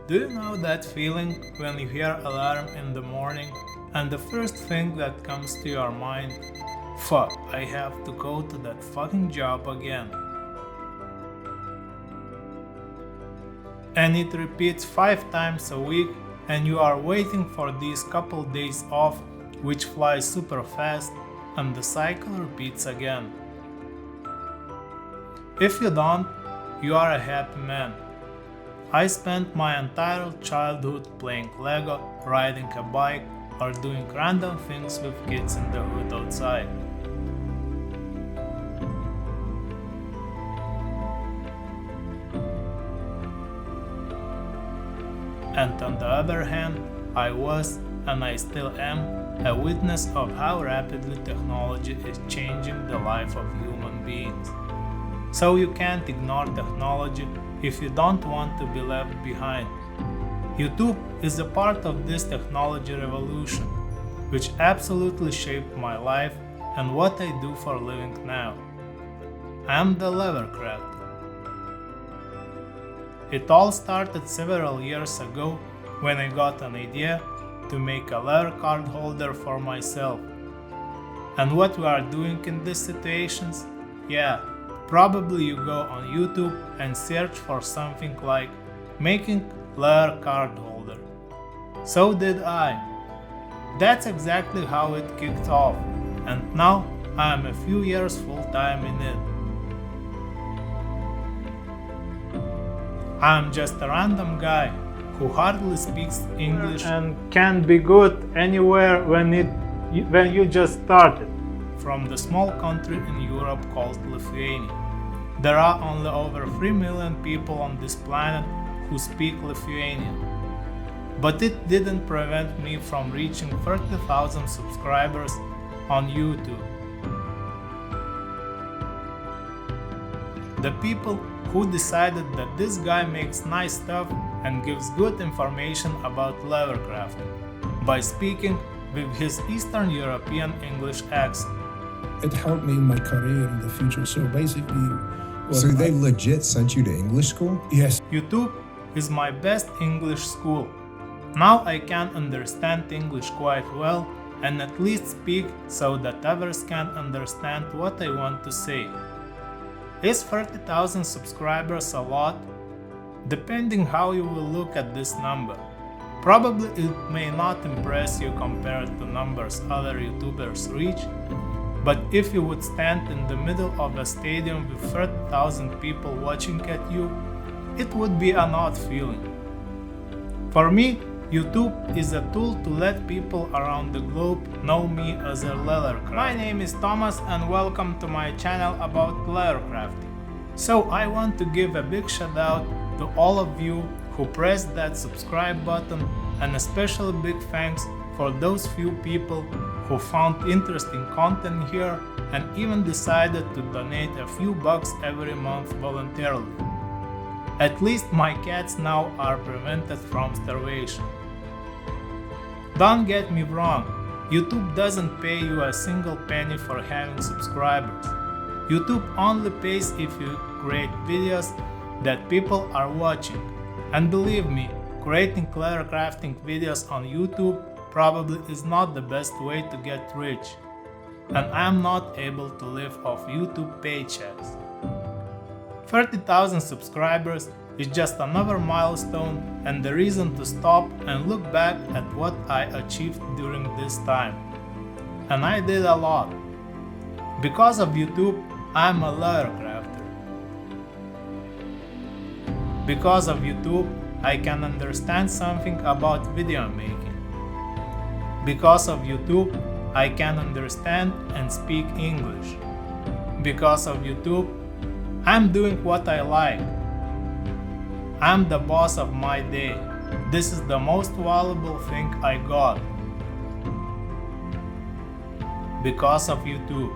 Do you know that feeling when you hear alarm in the morning and the first thing that comes to your mind, fuck, I have to go to that fucking job again. And it repeats 5 times a week and you are waiting for these couple days off which fly super fast and the cycle repeats again. If you don't, you are a happy man. I spent my entire childhood playing Lego, riding a bike, or doing random things with kids in the hood outside. And on the other hand, I was, and I still am, a witness of how rapidly technology is changing the life of human beings. So you can't ignore technology if you don't want to be left behind. YouTube is a part of this technology revolution, which absolutely shaped my life and what I do for a living now. I am the leather crafter. It all started several years ago when I got an idea to make a leather card holder for myself. And what we are doing in these situations? Yeah, probably you go on YouTube and search for something like making leather card holder. So did I. That's exactly how it kicked off, and now I am a few years full time in it. I am just a random guy who hardly speaks English and can be good anywhere when you just started. From the small country in Europe called Lithuania. There are only over 3 million people on this planet who speak Lithuanian. But it didn't prevent me from reaching 30,000 subscribers on YouTube. The people who decided that this guy makes nice stuff and gives good information about leathercrafting by speaking with his Eastern European English accent. It helped me in my career in the future. So basically, So they legit sent you to English school? yes, YouTube is my best English school. Now I can understand English quite well and at least speak so that others can understand what I want to say. Is 30,000 subscribers a lot? Depending how you will look at this number. Probably it may not impress you compared to numbers other YouTubers reach, but if you would stand in the middle of a stadium with 30,000 people watching at you, it would be an odd feeling. For me, YouTube is a tool to let people around the globe know me as a leathercrafter. My name is Thomas and welcome to my channel about leathercrafting. So I want to give a big shout out to all of you who pressed that subscribe button, and especially big thanks for those few people who found interesting content here and even decided to donate a few bucks every month voluntarily. At least my cats now are prevented from starvation. Don't get me wrong, YouTube doesn't pay you a single penny for having subscribers. YouTube only pays if you create videos that people are watching. And believe me, creating leathercrafting videos on YouTube probably is not the best way to get rich. And I am not able to live off YouTube paychecks. 30,000 subscribers is just another milestone and the reason to stop and look back at what I achieved during this time. And I did a lot. Because of YouTube, I am a leathercrafter. Because of YouTube, I can understand something about video making. Because of YouTube, I can understand and speak English. Because of YouTube, I'm doing what I like. I'm the boss of my day. This is the most valuable thing I got. Because of YouTube.